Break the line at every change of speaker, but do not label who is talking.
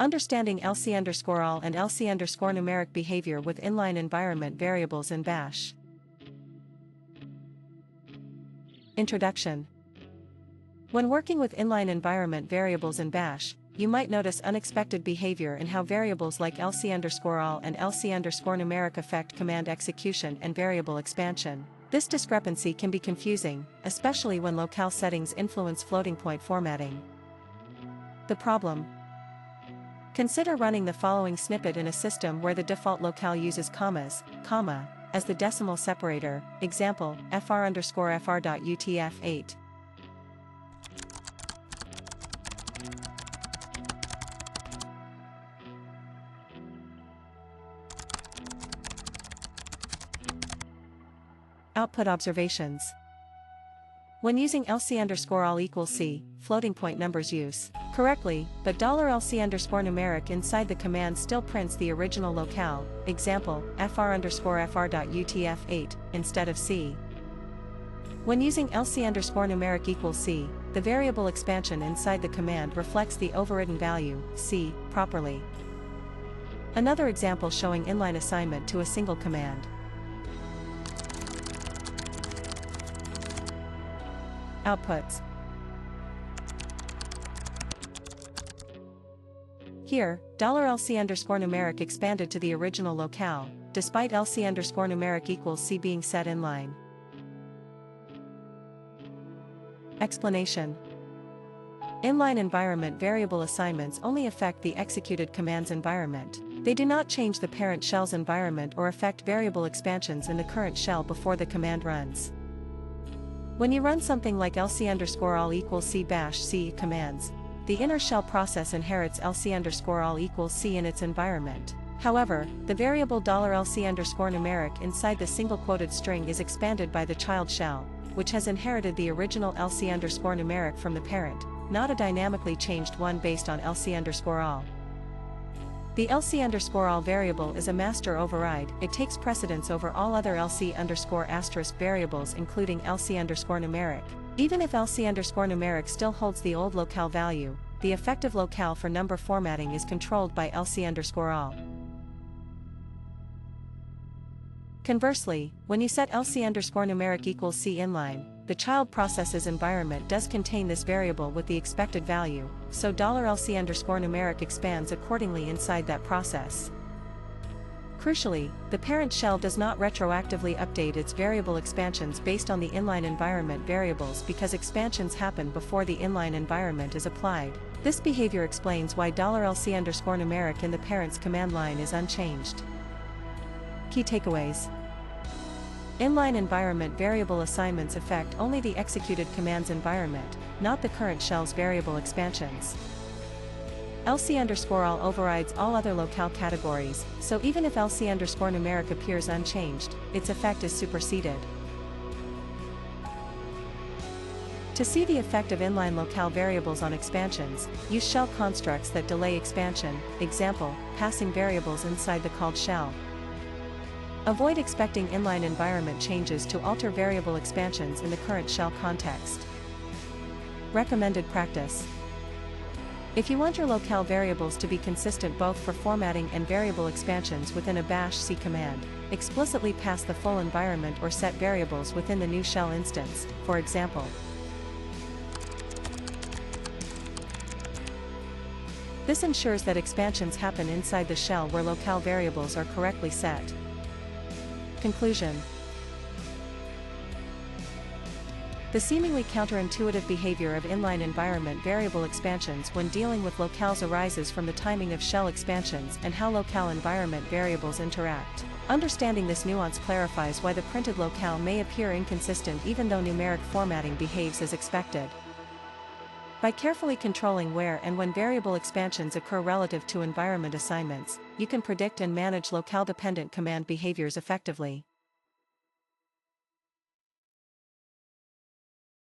Understanding lc_all and lc_numeric behavior with inline environment variables in Bash. Introduction. When working with inline environment variables in Bash, you might notice unexpected behavior in how variables like lc_all and lc_numeric affect command execution and variable expansion. This discrepancy can be confusing, especially when locale settings influence floating point formatting. The problem. Consider running the following snippet in a system where the default locale uses commas, as the decimal separator, example, fr_fr.utf8. Output observations. When using lc_all equals c, floating point numbers use correctly, but $lc_numeric inside the command still prints the original locale, example, fr_fr.utf8, instead of c. When using lc_numeric equals c, the variable expansion inside the command reflects the overridden value, c, properly. Another example showing inline assignment to a single command. Outputs. Here, $lc_numeric expanded to the original locale, despite lc_numeric equals c being set inline. Explanation. Inline environment variable assignments only affect the executed command's environment. They do not change the parent shell's environment or affect variable expansions in the current shell before the command runs. When you run something like lc_all equals c bash c commands, the inner shell process inherits lc_all equals c in its environment. However, the variable $lc_numeric inside the single quoted string is expanded by the child shell, which has inherited the original lc_numeric from the parent, not a dynamically changed one based on lc_all. The lc_all variable is a master override. It takes precedence over all other lc_* variables including lc_numeric. Even if lc_numeric still holds the old locale value, the effective locale for number formatting is controlled by lc_all. Conversely, when you set lc_numeric equals c inline, the child process's environment does contain this variable with the expected value, so $lc_numeric expands accordingly inside that process. Crucially, the parent shell does not retroactively update its variable expansions based on the inline environment variables because expansions happen before the inline environment is applied. This behavior explains why $lc_numeric in the parent's command line is unchanged. Key takeaways. Inline environment variable assignments affect only the executed command's environment, not the current shell's variable expansions. lc_all overrides all other locale categories, so even if lc_numeric appears unchanged, its effect is superseded. To see the effect of inline locale variables on expansions, use shell constructs that delay expansion, example, passing variables inside the called shell. Avoid expecting inline environment changes to alter variable expansions in the current shell context. Recommended practice. If you want your locale variables to be consistent both for formatting and variable expansions within a bash c command, explicitly pass the full environment or set variables within the new shell instance, for example. This ensures that expansions happen inside the shell where locale variables are correctly set. Conclusion. The seemingly counterintuitive behavior of inline environment variable expansions when dealing with locales arises from the timing of shell expansions and how locale environment variables interact. Understanding this nuance clarifies why the printed locale may appear inconsistent even though numeric formatting behaves as expected. By carefully controlling where and when variable expansions occur relative to environment assignments, you can predict and manage locale-dependent command behaviors effectively.